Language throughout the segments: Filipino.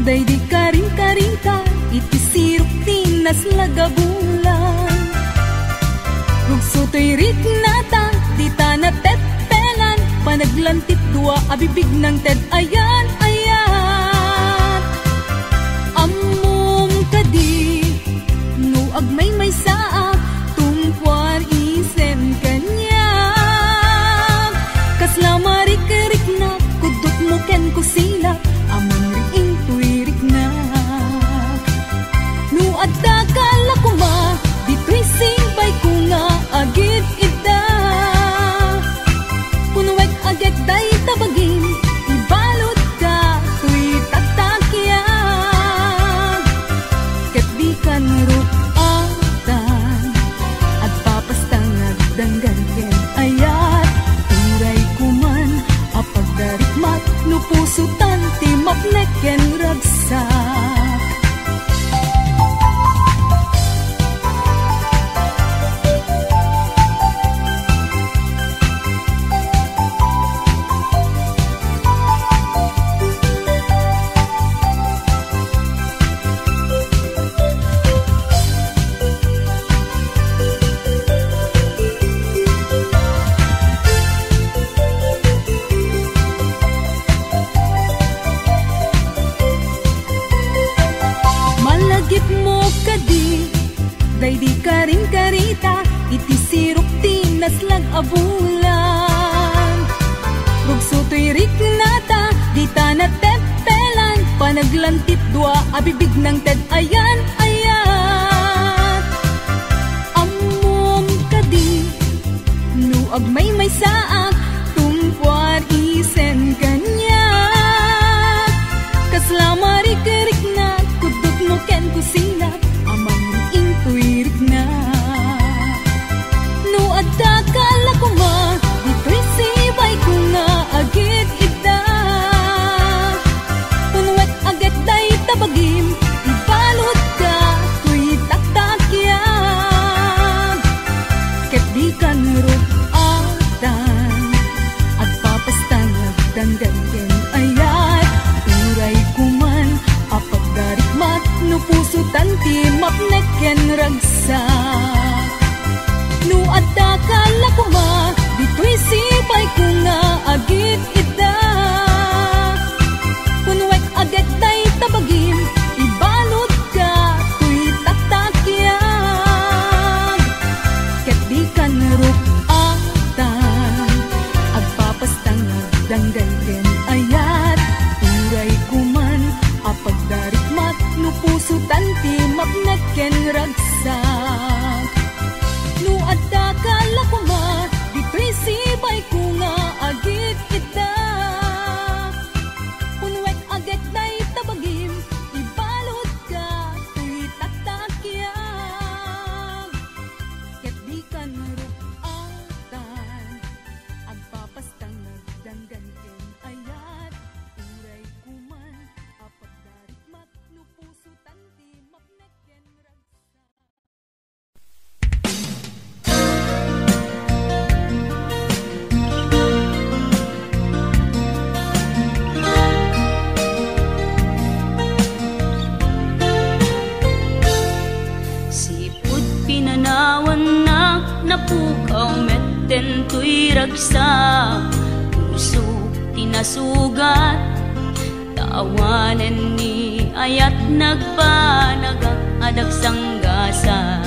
Day di karing-karing ka, itisirok tinas lagabulan. Rugso to'y riknata, di ta na tetpelan, panaglantit dua abibig ng ted ayan, ayan. Amom kadi, no agmay-may saa, tungkwar isen kanya. Kasla marik-rik na, kudot mo ken kusila, amang riing tuirik na. No adda kala kuma, dito'y simbay ko nga agit ida. Punuwek agek day tabagin, ibalot ka, tuy tatakyan. Ket di ka narupatan, at papastang agdanggan ken ayat. Turay kuman, apagdarikmat, no pusutan, timapnek ken ragsak. Day di karing-karita, itisirok tinas lag abulan. Rugso to'y riknata, di ta na tepelan, panaglantit dua abibig ng ted ayan, ayan. Amom kadi, no agmay-may saak, tungkwar isen kanya. Kasla marik-rik na, kudot mo ken kusila, tuirik na. No adda kala kuma, dito'y sibay ko nga agit ida. Punwet agad day tabagim, ibalot ka, tuy taktakyan. Ket di ka narupatan, at papastang agdanggan ken ayat. Turay kuman, apagdarikmat, no pusutan timapnek ken ragsak. No adda kala kuma, dito'y sibay ko nga agit ida. Punwek agad day tabagim, ibalot ka, tuy taktakyan. Ket di ka narupatan, agpapastang agdanggan ken ayat. Turay kuman, apagdarikmat, no pusutan timapnek ken ragsak. No adda kala kuma, dito'y sibay ko nga agit ida. Punwek agad day tabagim, ibalot ka, tuy taktakyan. Ket di ka narupatan, agpapastang nagdanggan ken ayat. Turay kuman, apagdarikmat, no pusutan timapnek ken ragsak. Sipud pinanawan na, napukaw metten tuy ragsak. Puso tinasugat, taawanen ni ayat nagpanagak adag sanggasa.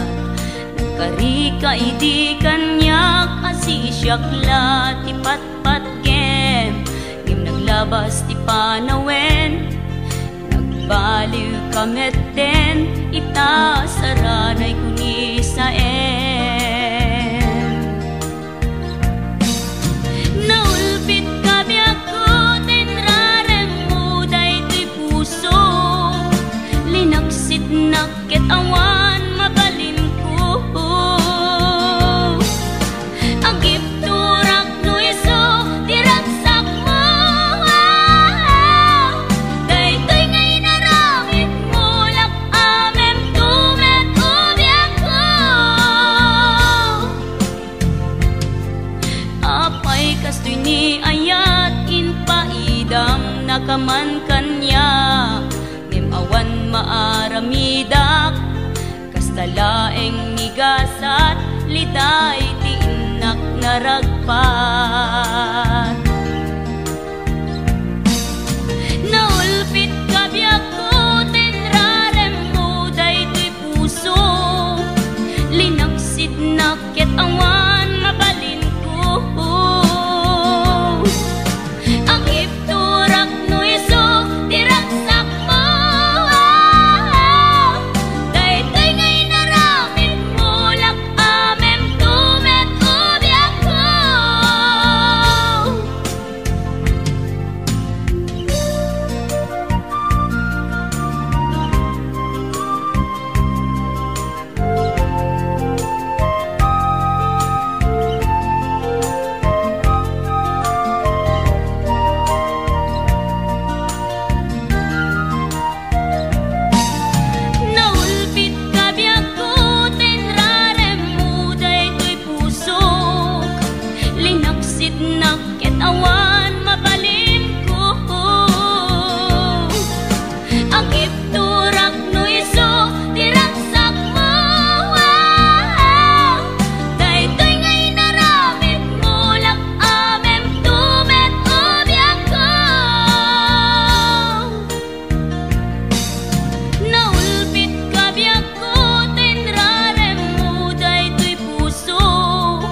Karika idi kanya kasi siyakla ti patpat gem. Ngim naglabas ti panawen, nagbaliw kametten, itasaranay kuni sa naulpit kabi ako, tenrarem muday ti puso. Linaksit nakit awan, mabalin ko. Agip turak no iso, diragsak mo. Daytoy ngay naramit mo, lak amem tumet ubiak ko. Apay kastoy ni ayat, inpaidam nakaman kanya. maaramidak, kastalaeng migasat, liday tiinak naragpat. Naulpit kabiyak ko, tenrarem mo daytoy puso, linaksid naket awan mabalin ko. Ang ipturak no iso, tiraksak mo, daytoy ngay naramit mo, lak amem tumet ubyak ko. Naulpit kabiyak ko, tenrarem mo daytoy pusok, linaksid naket awan mabalin ko. Ang ipturak no iso, tiraksak mo, daytoy ngay naramit mo, lak amem tumet ubyak ko. Naulpit kabiyak ko, tenrarem mo daytoy pusok,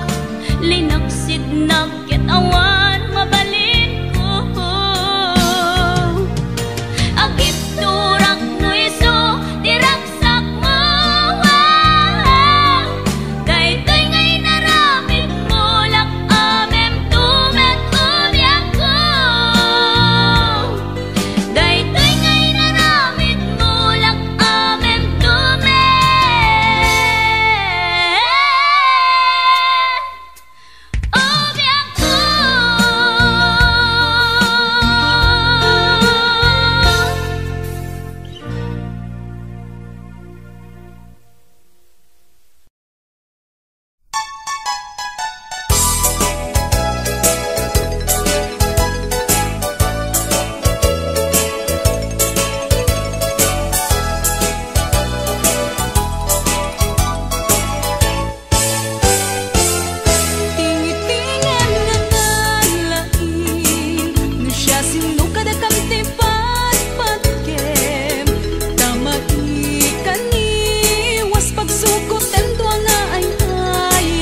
linaksid naket awan mabalin ko. Ang ipturak no iso, tiraksak mo, daytoy ngay naramit mo, lak amem tumet ubyak ko. Daytoy ngay naramit mo, lak amem tumet ubyak ko. Tingi-tingan nga nalain, no siya sino kada kam tipad-patkem, tamaikan iwas pagsukot ento nga ay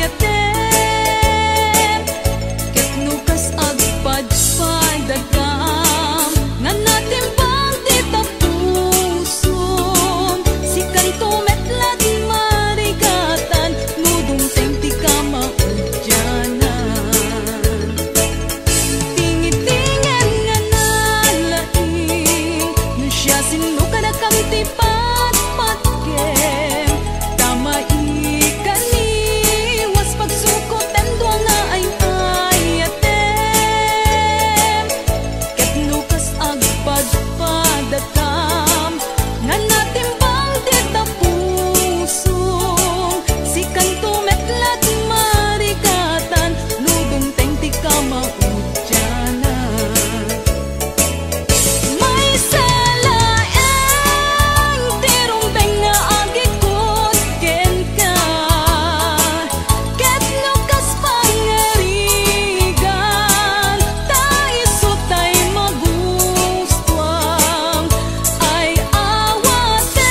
ayatem. Ket nukas agpad-padagam, nga natin bang titapuson, si kanto metlat marigatan, nudong tenti ka maudyanan. Tingi-tingan nga nalain, no siya sino kada kam tipad-patkem, tamaikan iwas pagsukot ento nga ay ayatem. Ket nukas agpad-padagam, nga natin bang titapusong, si kanto metlat marigatan, nudong tenti ka maudyanan. May salaeng tirumpeng nga agikot ken ka, ket nukas pangarigan, taisot ay magustuang, ay awaten.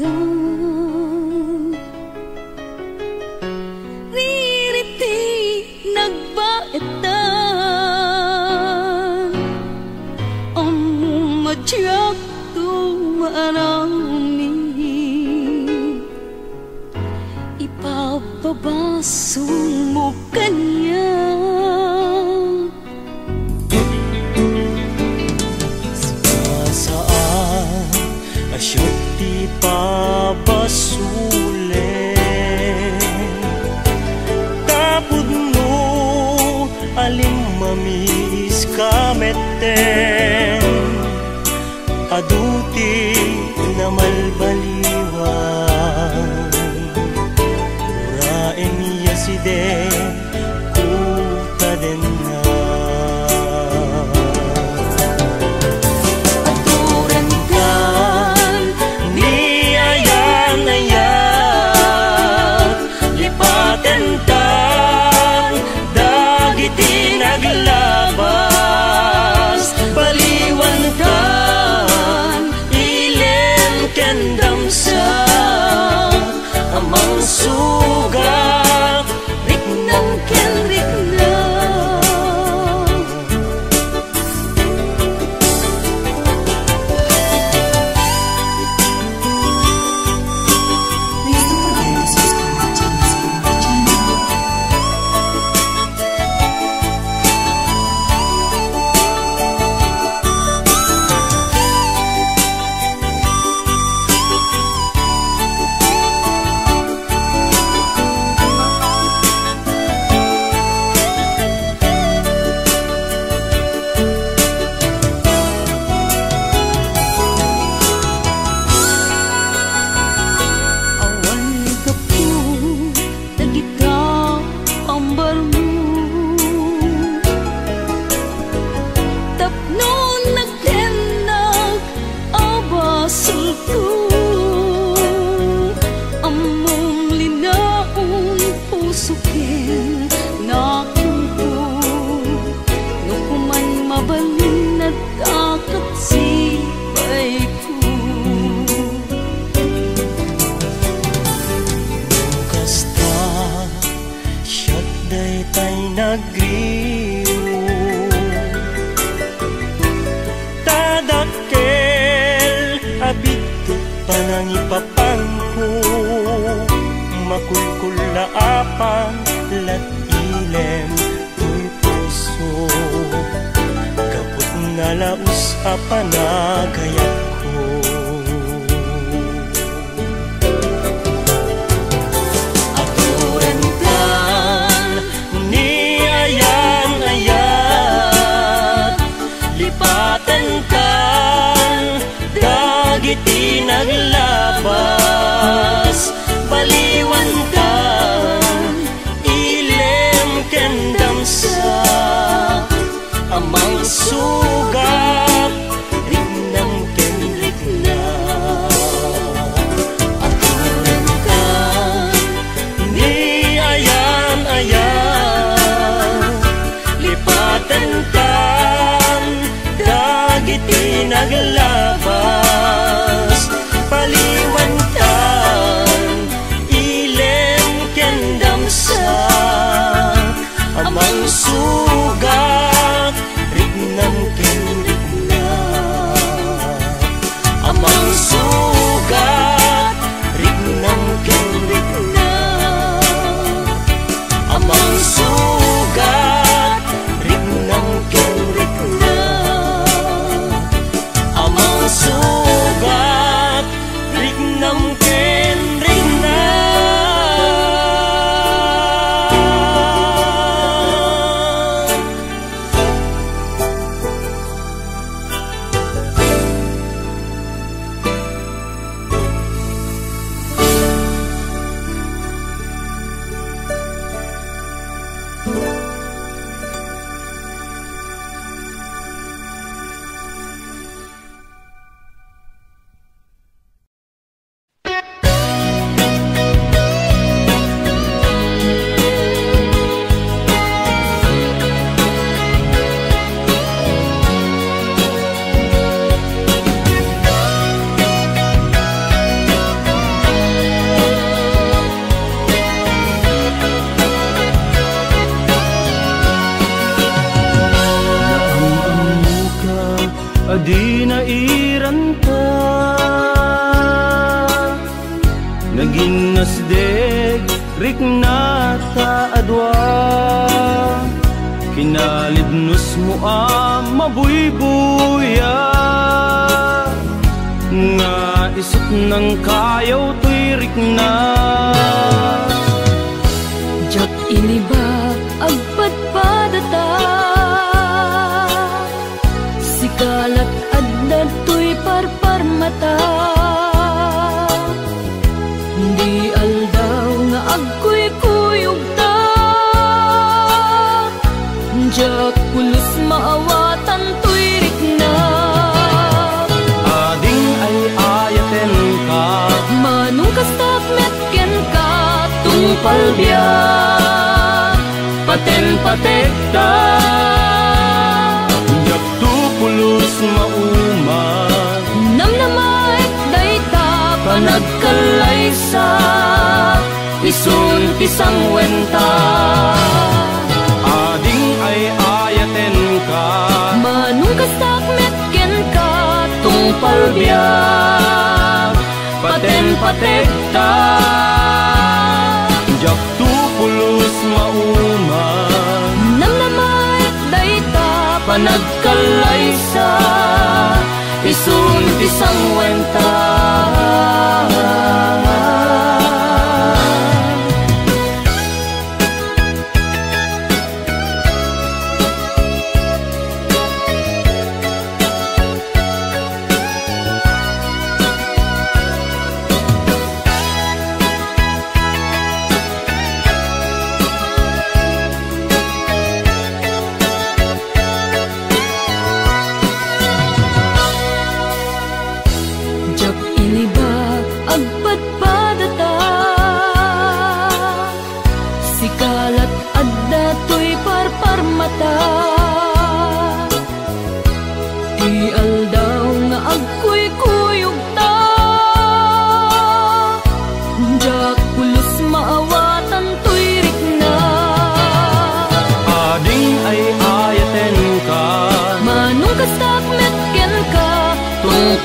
paliwanagan. Ririti nagbaetan, ang madyak tumaarami, ipapabaso mo kanya. Asyot ti pabasule, tapod no alim mamis kameten, aduti na malbaliwan, uraen niya si de kutaden na. Naglabas, baliwan kan, ilim kendam sa amang sugat, riknang ken riknang. Nagriyo tadakkel abit panangipapangko, makulkula apan lat ilem tuy puso, kaput nalaus apanagayat ko. Dagiti naglabas, baliwan kan, ilim kendam sa amang sugat, riknam ken riknam. Aturan kan, ni ayan-ayan, lipatan kan, dagiti naglabas, baliwan kan, ilim kendam sa amang sugat, riknam ken riknam. Amang sugat, riknam ken riknam. Amang sugat, riknam ken riknam. Amang sugat, riknam ken riknam. lasdeg rikna ta adwa kinalidnos mo mabuybuya nga isot ng kayaw to'y rikna jak iniba agpadpadata sikalat adda to'y parparmata hindi aldaw nga agkuy-kuyog ta jak pulos maawatan to'y rikna ading ay ayaten ka manong kastak metken ka tungpal biyak paten-patek ta jak tu pulos mauma namnamaik dayta panagkalaysa isun pisang wenta ading ay ayaten ka manong kastak metken ka tungpal biyak paten-patek ta jak tu pulos mauma namnamaik dayta panagkalaysa isun pisang wenta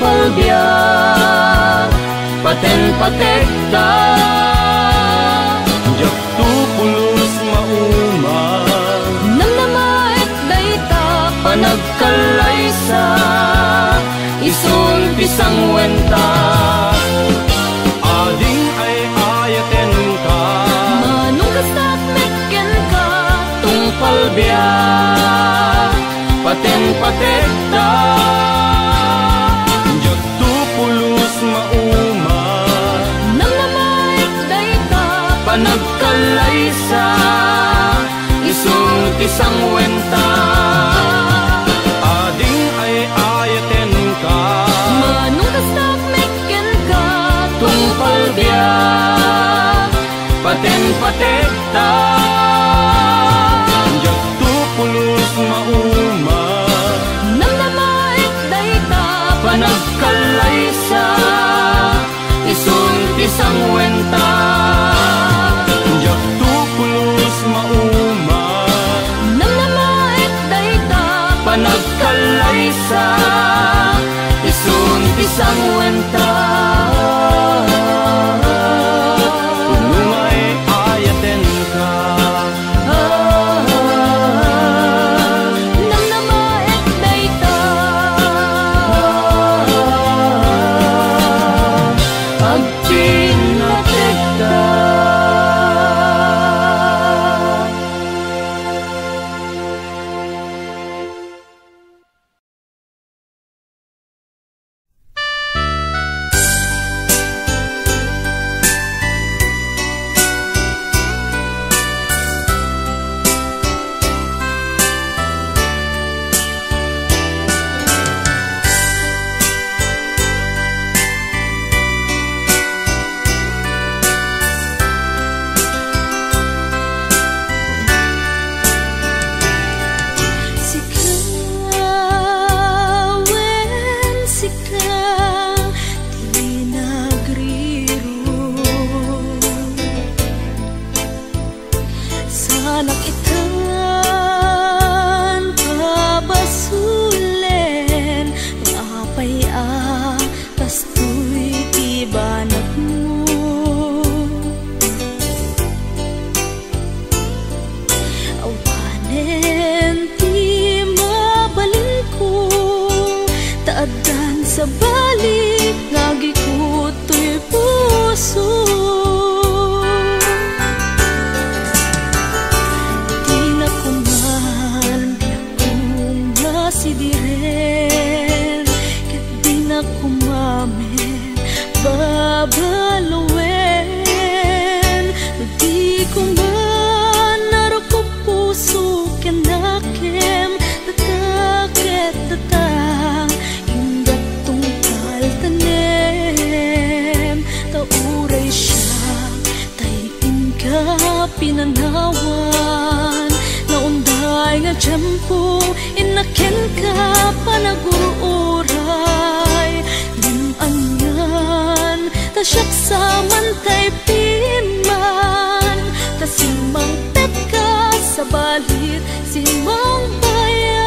palbiyak paten-patek ta jak tu pulos mauma namnamaik dayta panagkalaysa isun pisang wenta ading ay ayaten ka manong kastak metken ka tungpal biyak paten-patek ta panagkalaysa isun pisang wenta ading ay ayaten ka manong kastak metken ka tungpal biyak paten-patek ta jak tu pulos mauma namnamaik dayta panagkalaysa isun pisang wenta panagkalaysa isun pisang wenta punungay ayaten ka namnamaik dayta agpinatek ka tiempo inaken ka panagururay limanyan tasyak sa mantay piman tasimang tep ka sa balit simang bayan.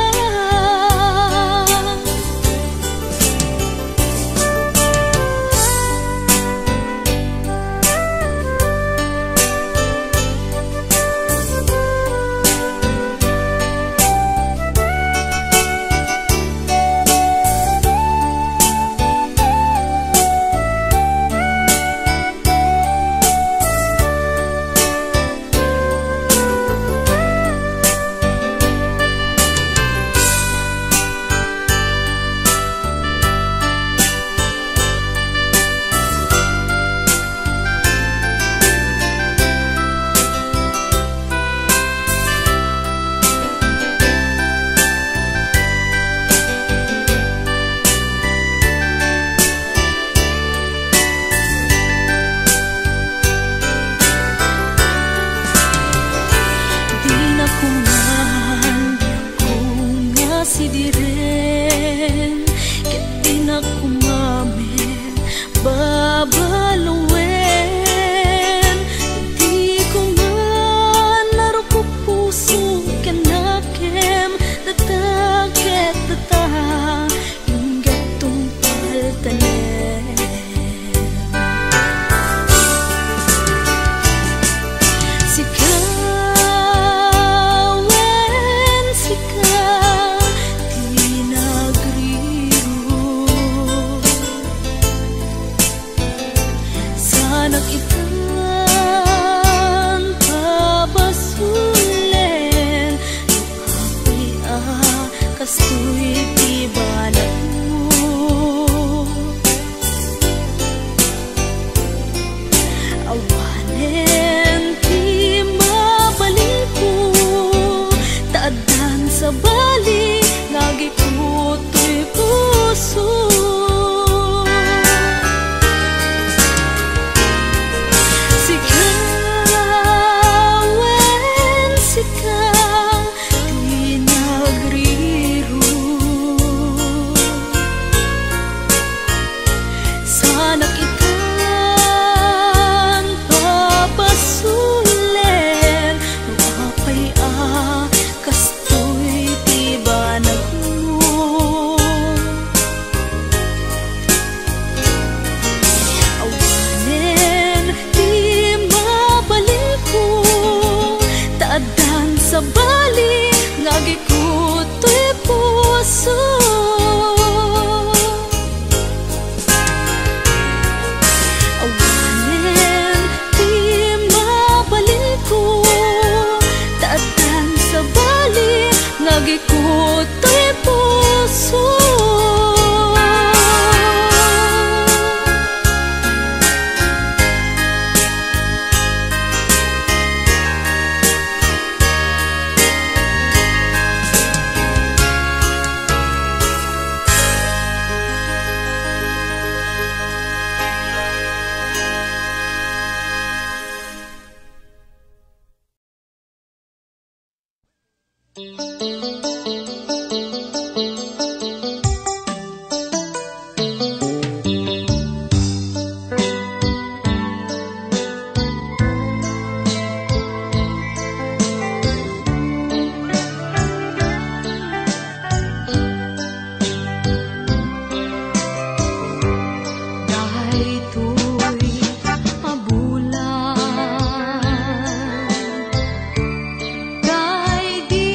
Kay di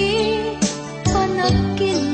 panakin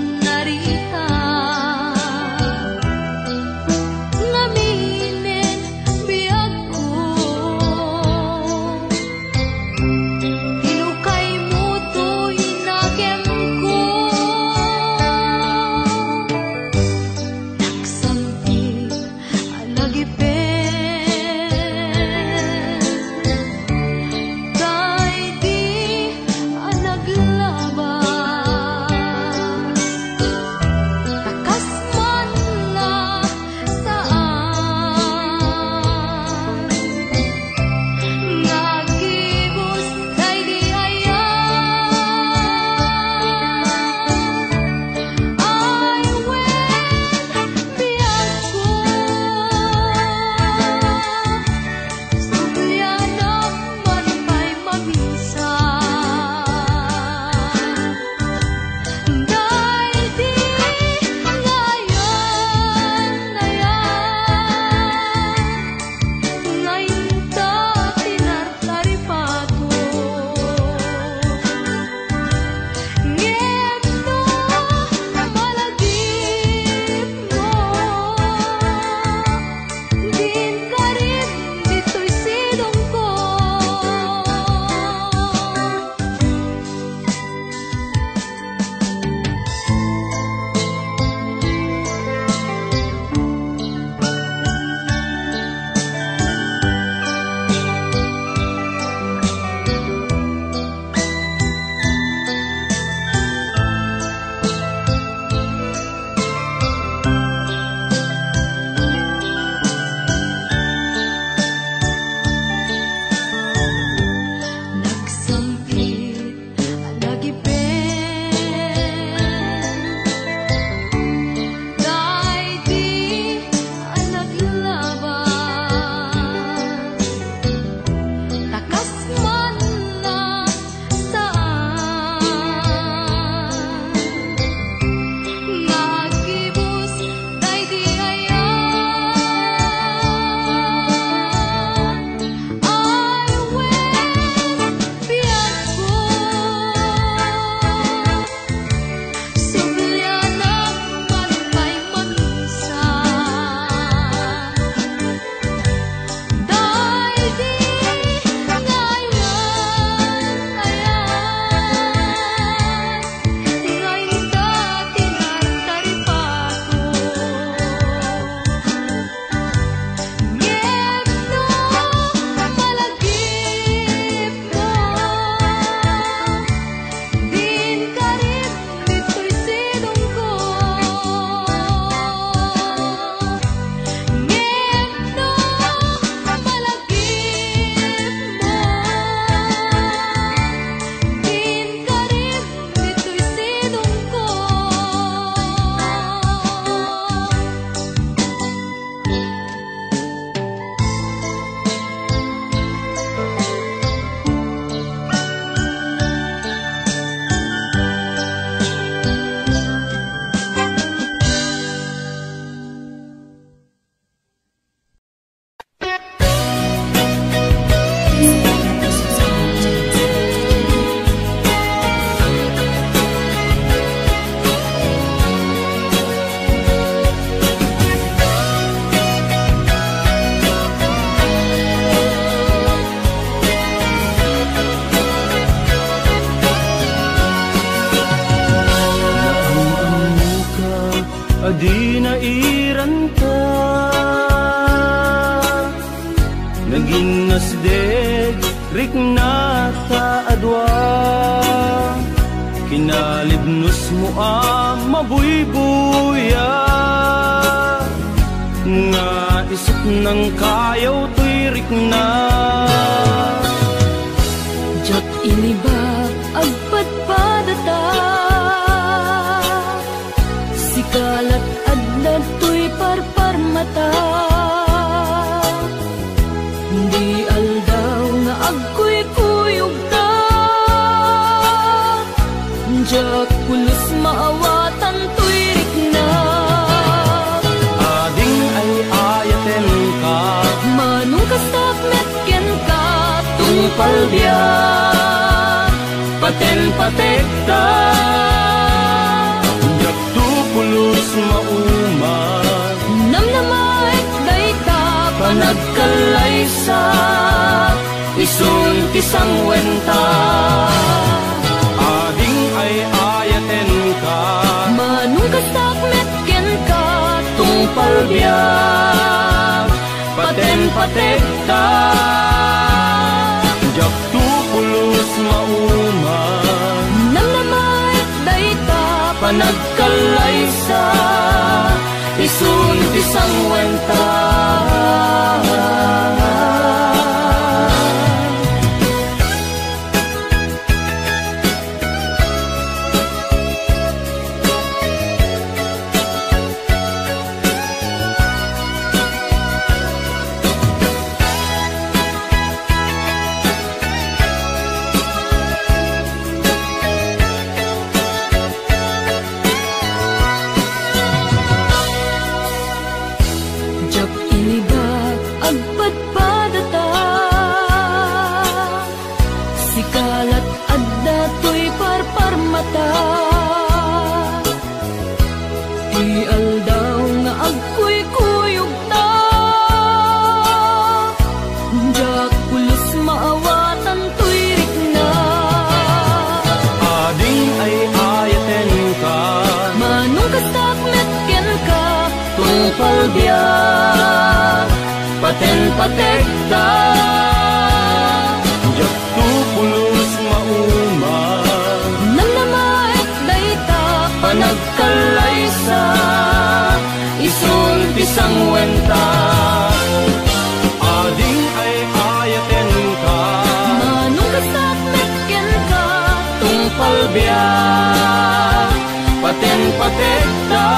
mo mabuybuya nga isip ng kayaw tuirik na. Jak iniba agpadpadata sikalat adlad tuy parparmata hindi aldaw nga agkuy-kuyog ta jak pulos maawatan tuirik na. Ading ay ayaten ka Manong kastak metken ka tungpal biyak paten patek ka jak tupulos mauman namnamaik dayta panagkalaysa isun tisang wenta. Ading ay ayaten ka Manong kastak metken ka tungpal biyak paten patek ka jak tupulos mauman namnamaik dayta panagkalaysa isun tisang wenta. jak inibag agpadpadata sikalat adda tuy parparmata di aldaw nga agkuy-kuyog ta jak pulos maawatan tuirik na. Ading ay ayaten ka Manong kastak metken ka tungpal biyak paten patek ka jak tupulos mauman namnamaik dayta panagkalaysa isun tisang wenta. Ading ay ayaten ka Manong kastak metken ka tungpal biyak paten patek ka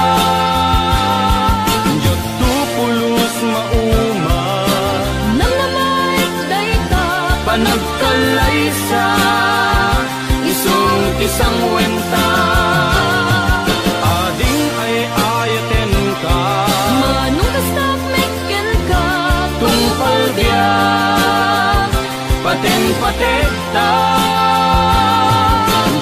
jak tupulos mauman namnamaik dayta panagkalaysa isun tisang wenta. Ading ay ayaten ka Manong kastak metken ka tungpal biyak paten patek ka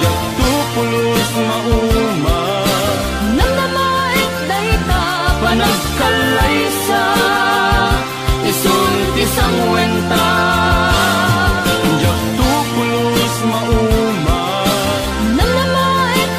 jak tupulos mauman namnamaik dayta panagkalaysa isun tisang wenta. Jak tupulos mauman namnamaik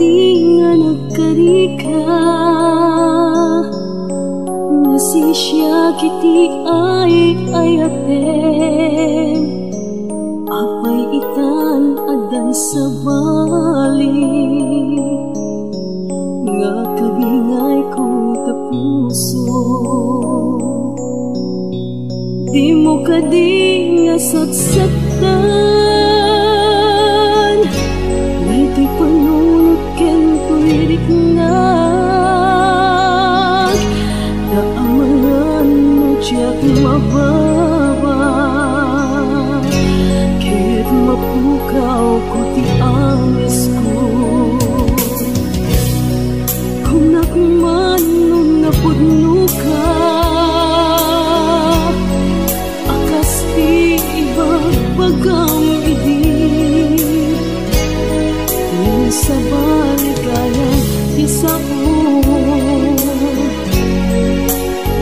di nga nagkarika nasisya kiti ay ayaten apay itan adan sa bali nga kabingay ko tapuso di mo kadi nga saksaktan na'y panunod ken tuwirik nga naamangan mo tiyak mababa kahit mapukaw ko ti angis ko kung nakman nung napudno ka akas ti ibagbagang idi sa baligayan ti sao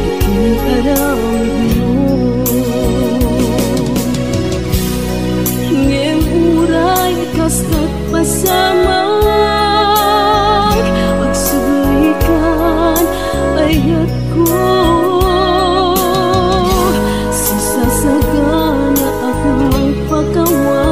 ikinaraw mo ngem uray kasta't pasamang pagsulikan ayat ko sasasagana akong pagkawan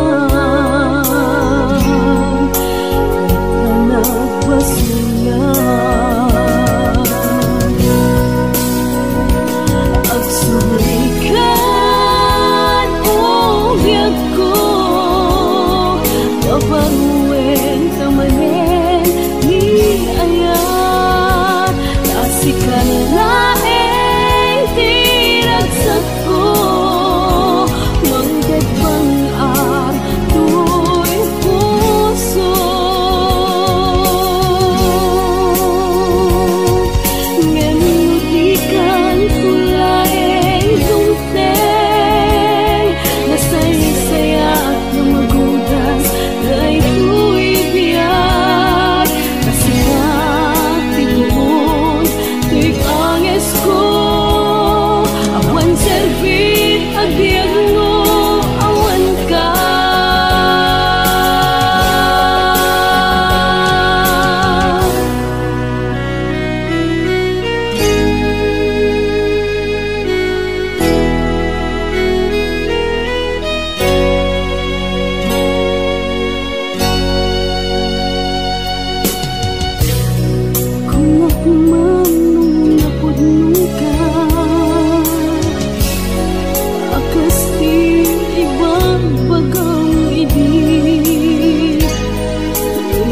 agsulikan ubyag ko paparuwen tamanen ni ayat kasikan laeng tiragsak ko mangdadbang ang tuwing puso ngenutikan kulaeng dunteng nasaysayak na magudas ay tu'y biyag kasikat tituon tu'y angis ko awan servit agbiag mo awan ka kung nakman nung napudno ka akas ti ibagbagang idi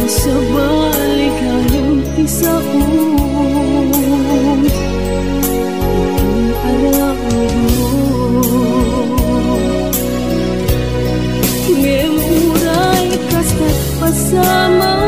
sa baligayan ti sao ikinaraw mo ngem uray kasta't pasama